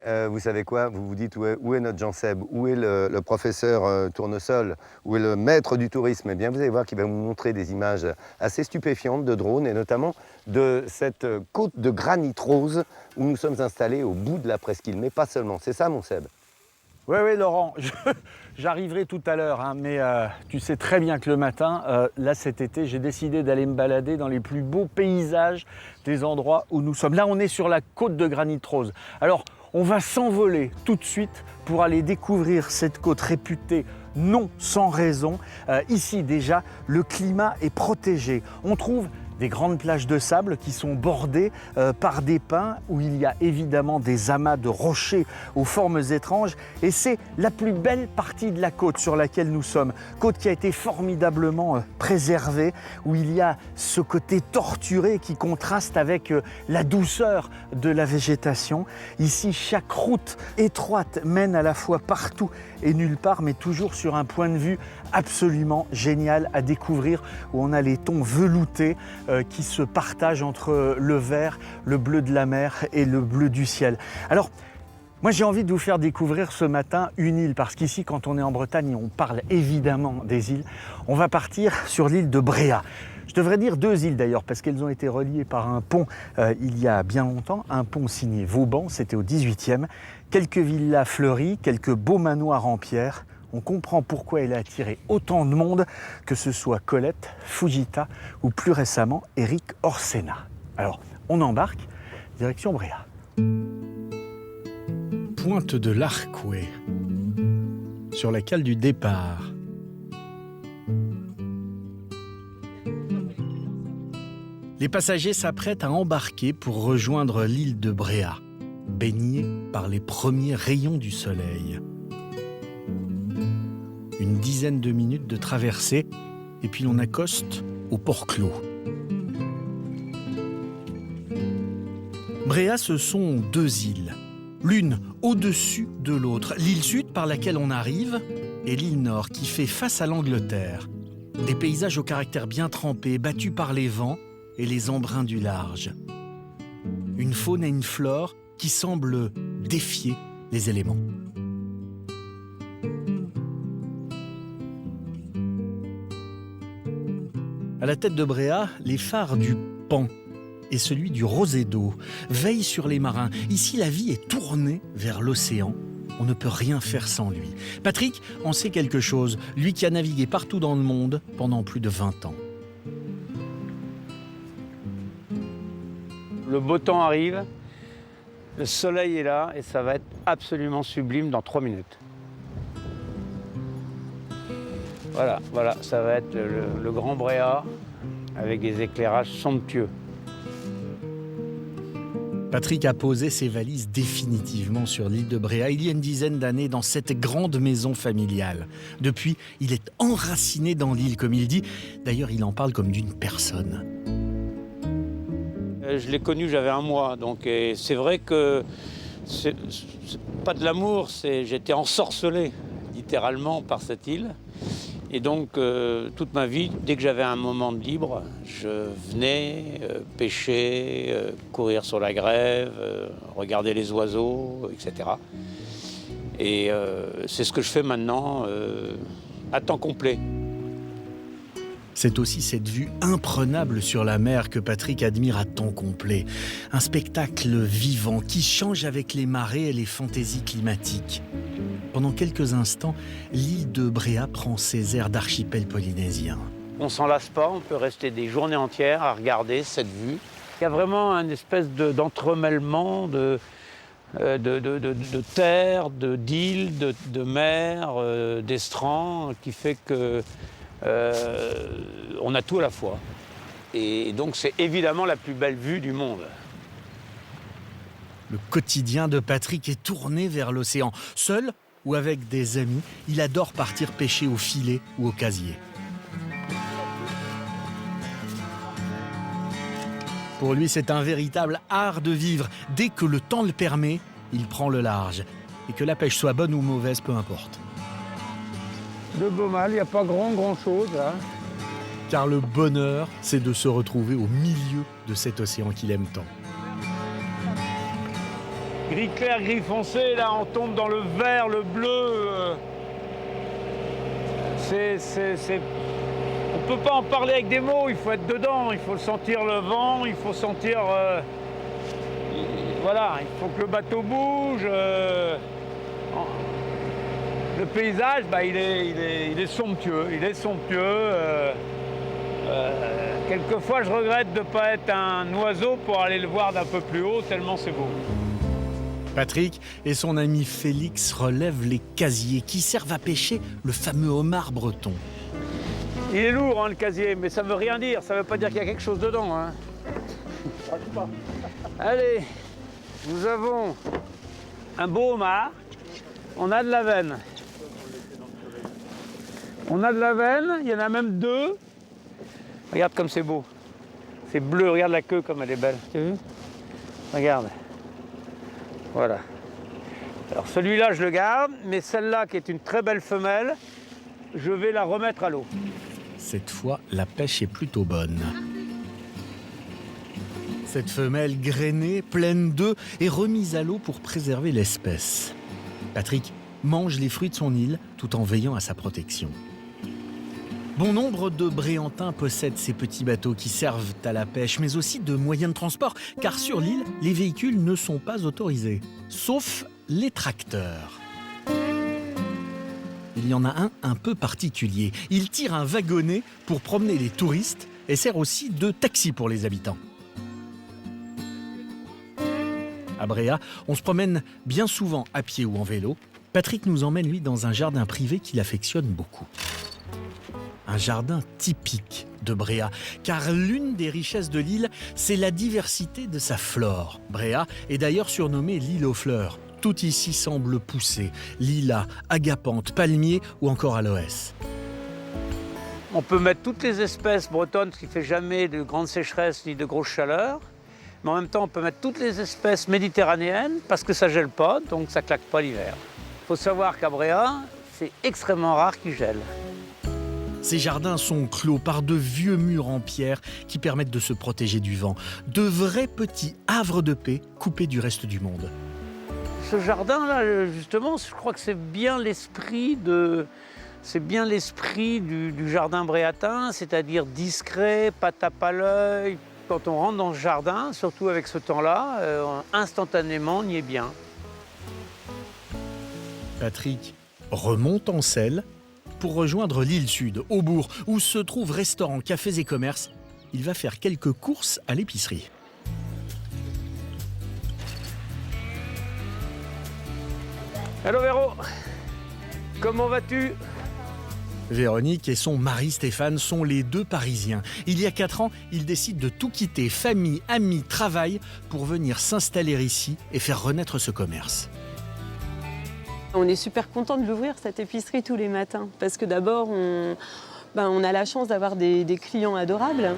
vous savez quoi? Vous vous dites où est notre Jean-Seb? Où est le professeur Tournesol? Où est le maître du tourisme? Eh bien, vous allez voir qu'il va vous montrer des images assez stupéfiantes de drones et notamment de cette côte de granit rose où nous sommes installés au bout de la presqu'île. Mais pas seulement, c'est ça mon Seb? Oui, oui, Laurent, j'arriverai tout à l'heure, hein, mais tu sais très bien que le matin, là cet été, j'ai décidé d'aller me balader dans les plus beaux paysages des endroits où nous sommes. Là, on est sur la côte de Granit Rose. Alors, on va s'envoler tout de suite pour aller découvrir cette côte réputée non sans raison. Ici, déjà, le climat est protégé. On trouve des grandes plages de sable qui sont bordées par des pins où il y a évidemment des amas de rochers aux formes étranges et c'est la plus belle partie de la côte sur laquelle nous sommes. Côte qui a été formidablement préservée, où il y a ce côté torturé qui contraste avec la douceur de la végétation. Ici, chaque route étroite mène à la fois partout et nulle part, mais toujours sur un point de vue absolument génial à découvrir, où on a les tons veloutés qui se partagent entre le vert, le bleu de la mer et le bleu du ciel. Alors, moi j'ai envie de vous faire découvrir ce matin une île, parce qu'ici quand on est en Bretagne, on parle évidemment des îles. On va partir sur l'île de Bréhat. Je devrais dire deux îles d'ailleurs, parce qu'elles ont été reliées par un pont il y a bien longtemps, un pont signé Vauban, c'était au 18e. Quelques villas fleuries, quelques beaux manoirs en pierre. On comprend pourquoi elle a attiré autant de monde, que ce soit Colette, Fujita ou plus récemment Eric Orsena. Alors, on embarque, direction Bréhat. Pointe de l'Arcouet, sur la cale du départ. Les passagers s'apprêtent à embarquer pour rejoindre l'île de Bréhat, baignée par les premiers rayons du soleil. Une dizaine de minutes de traversée, et puis l'on accoste au port clos. Bréhat, ce sont deux îles, l'une au-dessus de l'autre. L'île sud par laquelle on arrive, et l'île nord qui fait face à l'Angleterre. Des paysages au caractère bien trempé, battus par les vents et les embruns du large. Une faune et une flore qui semblent défier les éléments. À la tête de Bréhat, les phares du Pan et celui du Roseto veillent sur les marins. Ici, la vie est tournée vers l'océan. On ne peut rien faire sans lui. Patrick en sait quelque chose, lui qui a navigué partout dans le monde pendant plus de 20 ans. Le beau temps arrive, le soleil est là et ça va être absolument sublime dans 3 minutes. Voilà, ça va être le Grand Bréhat avec des éclairages somptueux. Patrick a posé ses valises définitivement sur l'île de Bréhat il y a une dizaine d'années dans cette grande maison familiale. Depuis, il est enraciné dans l'île, comme il dit. D'ailleurs, il en parle comme d'une personne. Je l'ai connu, j'avais 1 mois, donc c'est vrai que c'est pas de l'amour, j'étais ensorcelé littéralement par cette île. Et donc, toute ma vie, dès que j'avais un moment de libre, je venais pêcher, courir sur la grève, regarder les oiseaux, etc. Et c'est ce que je fais maintenant à temps complet. C'est aussi cette vue imprenable sur la mer que Patrick admire à temps complet. Un spectacle vivant qui change avec les marées et les fantaisies climatiques. Pendant quelques instants, l'île de Bréhat prend ses airs d'archipel polynésien. On s'en lasse pas, on peut rester des journées entières à regarder cette vue. Il y a vraiment une espèce d'entremêlement de terre, d'îles, de mer, d'estran, qui fait que on a tout à la fois. Et donc c'est évidemment la plus belle vue du monde. Le quotidien de Patrick est tourné vers l'océan. Seul ou avec des amis, il adore partir pêcher au filet ou au casier. Pour lui, c'est un véritable art de vivre. Dès que le temps le permet, il prend le large. Et que la pêche soit bonne ou mauvaise, peu importe. De beau mal, il n'y a pas grand-chose là. Car le bonheur, c'est de se retrouver au milieu de cet océan qu'il aime tant. Gris clair, gris foncé, là on tombe dans le vert, le bleu. On peut pas en parler avec des mots, il faut être dedans, il faut sentir le vent, il faut sentir... voilà, il faut que le bateau bouge. Le paysage, bah, il est somptueux, quelquefois, je regrette de ne pas être un oiseau pour aller le voir d'un peu plus haut, tellement c'est beau. Patrick et son ami Félix relèvent les casiers qui servent à pêcher le fameux homard breton. Il est lourd, hein, le casier, mais ça ne veut rien dire. Ça ne veut pas dire qu'il y a quelque chose dedans. Hein. Allez, nous avons un beau homard. On a de la veine. Il y en a même 2. Regarde comme c'est beau. C'est bleu, regarde la queue comme elle est belle. Tu as vu? Regarde. Voilà. Alors celui-là, je le garde, mais celle-là, qui est une très belle femelle, je vais la remettre à l'eau. Cette fois, la pêche est plutôt bonne. Cette femelle grainée, pleine d'œufs, est remise à l'eau pour préserver l'espèce. Patrick mange les fruits de son île tout en veillant à sa protection. Bon nombre de Bréantins possèdent ces petits bateaux qui servent à la pêche, mais aussi de moyens de transport, car sur l'île, les véhicules ne sont pas autorisés, sauf les tracteurs. Il y en a un peu particulier. Il tire un wagonnet pour promener les touristes et sert aussi de taxi pour les habitants. À Bréa, on se promène bien souvent à pied ou en vélo. Patrick nous emmène, lui, dans un jardin privé qu'il affectionne beaucoup. Un jardin typique de Bréa, car l'une des richesses de l'île, c'est la diversité de sa flore. Bréa est d'ailleurs surnommée l'île aux fleurs. Tout ici semble pousser, lilas, agapanthe, palmier ou encore aloès. On peut mettre toutes les espèces bretonnes, ce qui ne fait jamais de grandes sécheresses ni de grosses chaleurs. Mais en même temps, on peut mettre toutes les espèces méditerranéennes parce que ça ne gèle pas, donc ça ne claque pas l'hiver. Il faut savoir qu'à Bréa, c'est extrêmement rare qu'il gèle. Ces jardins sont clos par de vieux murs en pierre qui permettent de se protéger du vent. De vrais petits havres de paix coupés du reste du monde. Ce jardin-là, justement, je crois que c'est bien l'esprit du jardin bréatin, c'est-à-dire discret, pas tape à l'œil. Quand on rentre dans ce jardin, surtout avec ce temps-là, instantanément, on y est bien. Patrick remonte en selle pour rejoindre l'île Sud, au bourg, où se trouvent restaurants, cafés et commerces. Il va faire quelques courses à l'épicerie. Allô Véro, comment vas-tu? Véronique et son mari Stéphane sont les deux Parisiens. Il y a 4 ans, ils décident de tout quitter, famille, amis, travail, pour venir s'installer ici et faire renaître ce commerce. On est super content de l'ouvrir, cette épicerie, tous les matins. Parce que d'abord, on a la chance d'avoir des clients adorables.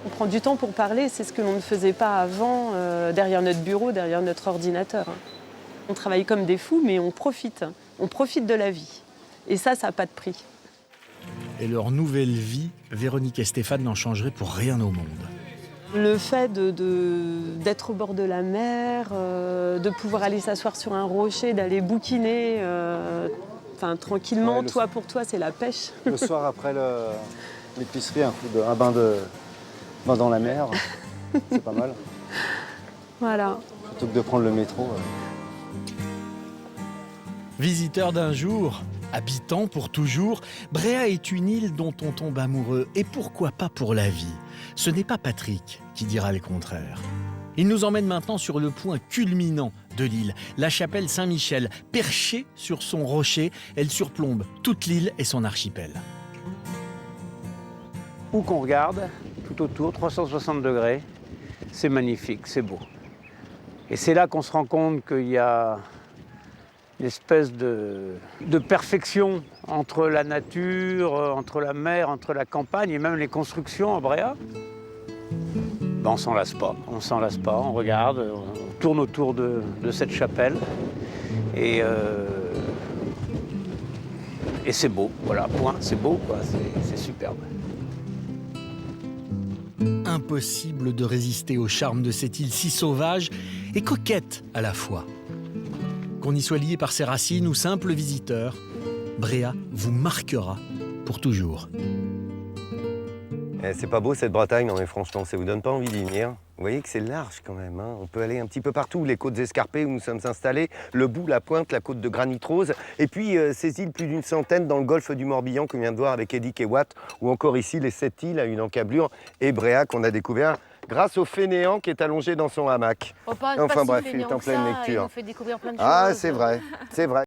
On prend du temps pour parler, c'est ce que l'on ne faisait pas avant, derrière notre bureau, derrière notre ordinateur. On travaille comme des fous, mais on profite de la vie. Et ça n'a pas de prix. Et leur nouvelle vie, Véronique et Stéphane n'en changeraient pour rien au monde. Le fait d'être au bord de la mer, de pouvoir aller s'asseoir sur un rocher, d'aller bouquiner tranquillement, Ouais, pour toi, c'est la pêche. Le soir après l'épicerie, un bain dans la mer, c'est pas mal. Voilà. Plutôt que de prendre le métro. Visiteur d'un jour, habitant pour toujours, Bréa est une île dont on tombe amoureux, et pourquoi pas pour la vie. Ce n'est pas Patrick qui dira le contraire. Il nous emmène maintenant sur le point culminant de l'île, la chapelle Saint-Michel. Perchée sur son rocher, elle surplombe toute l'île et son archipel. Où qu'on regarde, tout autour, 360 degrés, c'est magnifique, c'est beau. Et c'est là qu'on se rend compte qu'il y a une espèce de perfection entre la nature, entre la mer, entre la campagne et même les constructions à Bréa. On s'en lasse pas, on regarde, on tourne autour de cette chapelle et c'est beau, voilà, point, c'est beau, quoi, c'est superbe. Impossible de résister au charme de cette île si sauvage et coquette à la fois. Qu'on y soit lié par ses racines ou simple visiteur, Bréa vous marquera pour toujours. Eh, c'est pas beau cette Bretagne, non mais franchement, ça vous donne pas envie d'y venir? Vous voyez que c'est large quand même, hein. On peut aller un petit peu partout, les côtes escarpées où nous sommes installés, le bout, la pointe, la côte de Granit Rose, et puis ces îles, plus d'une centaine dans le golfe du Morbihan qu'on vient de voir avec Eddie Watt, ou encore ici les 7 îles à une encablure, et Bréa qu'on a découvert grâce au fainéant qui est allongé dans son hamac. Oh, pas Enfin si bref, il est fainéant en que pleine ça, lecture. Il nous fait découvrir plein de Ah, choses. c'est vrai, c'est vrai.